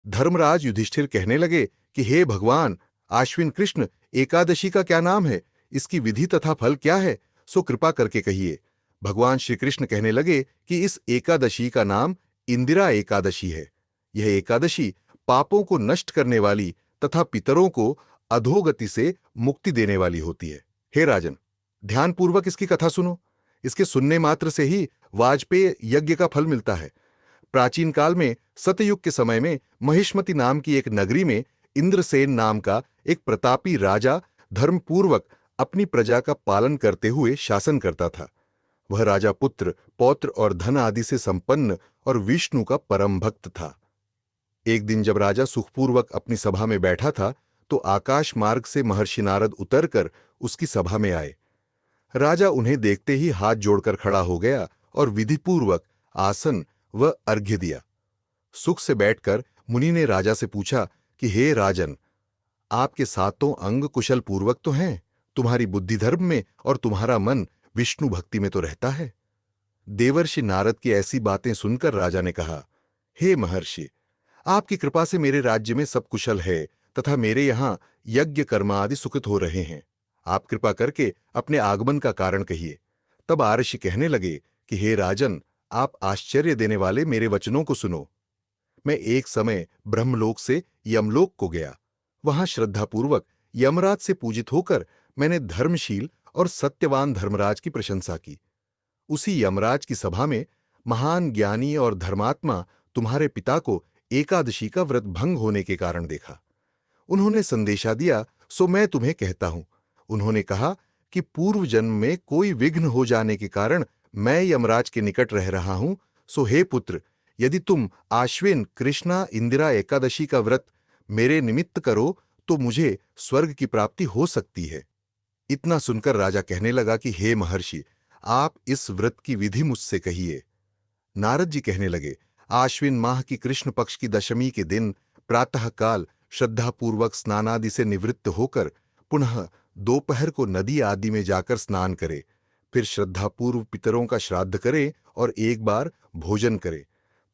धर्मराज युधिष्ठिर कहने लगे कि हे भगवान, आश्विन कृष्ण एकादशी का क्या नाम है, इसकी विधि तथा फल क्या है, सो कृपा करके कहिए। भगवान श्री कृष्ण कहने लगे कि इस एकादशी का नाम इंदिरा एकादशी है। यह एकादशी पापों को नष्ट करने वाली तथा पितरों को अधोगति से मुक्ति देने वाली होती है। हे राजन, ध्यानपूर्वक इसकी कथा सुनो। इसके सुनने मात्र से ही वाजपेय यज्ञ का फल मिलता है। प्राचीन काल में सतयुग के समय में महिष्मति नाम की एक नगरी में इंद्रसेन नाम का एक प्रतापी राजा धर्मपूर्वक अपनी प्रजा का पालन करते हुए शासन करता था। वह राजा पुत्र, पौत्र और धन आदि से संपन्न और विष्णु का परम भक्त था। एक दिन जब राजा सुखपूर्वक अपनी सभा में बैठा था तो आकाश मार्ग से महर्षि नारद उतरकर उसकी सभा में आए। राजा उन्हें देखते ही हाथ जोड़कर खड़ा हो गया और विधिपूर्वक आसन व अर्घ्य दिया। सुख से बैठकर मुनि ने राजा से पूछा कि हे राजन, आपके सातों अंग कुशल पूर्वक तो हैं, तुम्हारी बुद्धि धर्म में और तुम्हारा मन विष्णु भक्ति में तो रहता है। देवर्षि नारद की ऐसी बातें सुनकर राजा ने कहा, हे महर्षि, आपकी कृपा से मेरे राज्य में सब कुशल है तथा मेरे यहां यज्ञ कर्म आदि सुखित हो रहे हैं। आप कृपा करके अपने आगमन का कारण कहिए। तब आर्षि कहने लगे कि हे राजन, आप आश्चर्य देने वाले मेरे वचनों को सुनो। मैं एक समय ब्रह्मलोक से यमलोक को गया। वहां श्रद्धापूर्वक यमराज से पूजित होकर मैंने धर्मशील और सत्यवान धर्मराज की प्रशंसा की। उसी यमराज की सभा में महान ज्ञानी और धर्मात्मा तुम्हारे पिता को एकादशी का व्रत भंग होने के कारण देखा। उन्होंने संदेशा दिया, सो मैं तुम्हें कहता हूं। उन्होंने कहा कि पूर्व जन्म में कोई विघ्न हो जाने के कारण मैं यमराज के निकट रह रहा हूं, सो हे पुत्र, यदि तुम आश्विन कृष्णा इंदिरा एकादशी का व्रत मेरे निमित्त करो तो मुझे स्वर्ग की प्राप्ति हो सकती है। इतना सुनकर राजा कहने लगा कि हे महर्षि, आप इस व्रत की विधि मुझसे कहिए। नारद जी कहने लगे, आश्विन माह की कृष्ण पक्ष की दशमी के दिन प्रातःकाल श्रद्धापूर्वक स्नानादि से निवृत्त होकर पुनः दोपहर को नदी आदि में जाकर स्नान करे, फिर श्रद्धापूर्व पितरों का श्राद्ध करे और एक बार भोजन करे।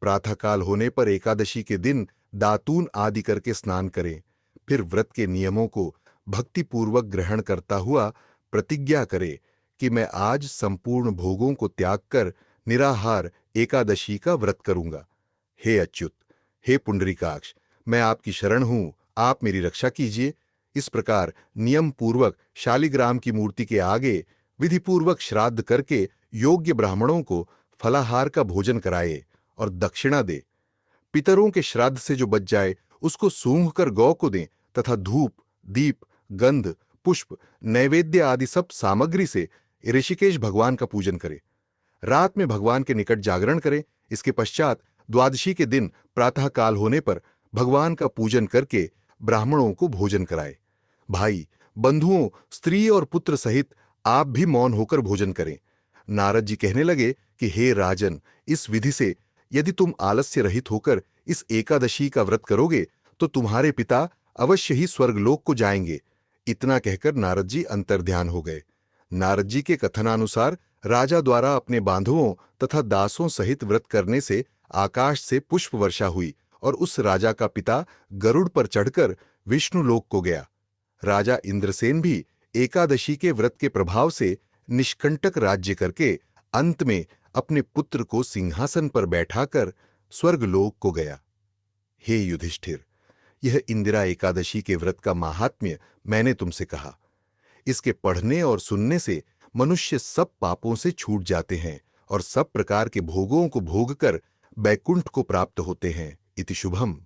प्रातःकाल होने पर एकादशी के दिन दातून आदि करके स्नान करे, फिर व्रत के नियमों को भक्तिपूर्वक ग्रहण करता हुआ प्रतिज्ञा करे कि मैं आज संपूर्ण भोगों को त्याग कर निराहार एकादशी का व्रत करूंगा। हे अच्युत, हे पुंडरीकाक्ष, मैं आपकी शरण हूं, आप मेरी रक्षा कीजिए। इस प्रकार नियम पूर्वक शालिग्राम की मूर्ति के आगे विधिपूर्वक श्राद्ध करके योग्य ब्राह्मणों को फलाहार का भोजन कराए और दक्षिणा दे। पितरों के श्राद्ध से जो बच जाए उसको सूंघ कर गौ को दें तथा धूप, दीप, गंध, पुष्प, नैवेद्य आदि सब सामग्री से ऋषिकेश भगवान का पूजन करें। रात में भगवान के निकट जागरण करें। इसके पश्चात द्वादशी के दिन प्रातःकाल होने पर भगवान का पूजन करके ब्राह्मणों को भोजन कराए। भाई, बंधुओं, स्त्री और पुत्र सहित आप भी मौन होकर भोजन करें। नारद जी कहने लगे कि हे राजन, इस विधि से यदि तुम आलस्य रहित होकर इस एकादशी का व्रत करोगे तो तुम्हारे पिता अवश्य ही स्वर्गलोक को जाएंगे। इतना कहकर नारद जी अंतर्ध्यान हो गए। नारद जी के कथनानुसार राजा द्वारा अपने बांधवों तथा दासों सहित व्रत करने से आकाश से पुष्प वर्षा हुई और उस राजा का पिता गरुड़ पर चढ़कर विष्णु लोक को गया। राजा इंद्रसेन भी एकादशी के व्रत के प्रभाव से निष्कंटक राज्य करके अंत में अपने पुत्र को सिंहासन पर बैठाकर स्वर्गलोक को गया। हे युधिष्ठिर, यह इंदिरा एकादशी के व्रत का माहात्म्य मैंने तुमसे कहा। इसके पढ़ने और सुनने से मनुष्य सब पापों से छूट जाते हैं और सब प्रकार के भोगों को भोगकर बैकुंठ को प्राप्त होते हैं। इति शुभम।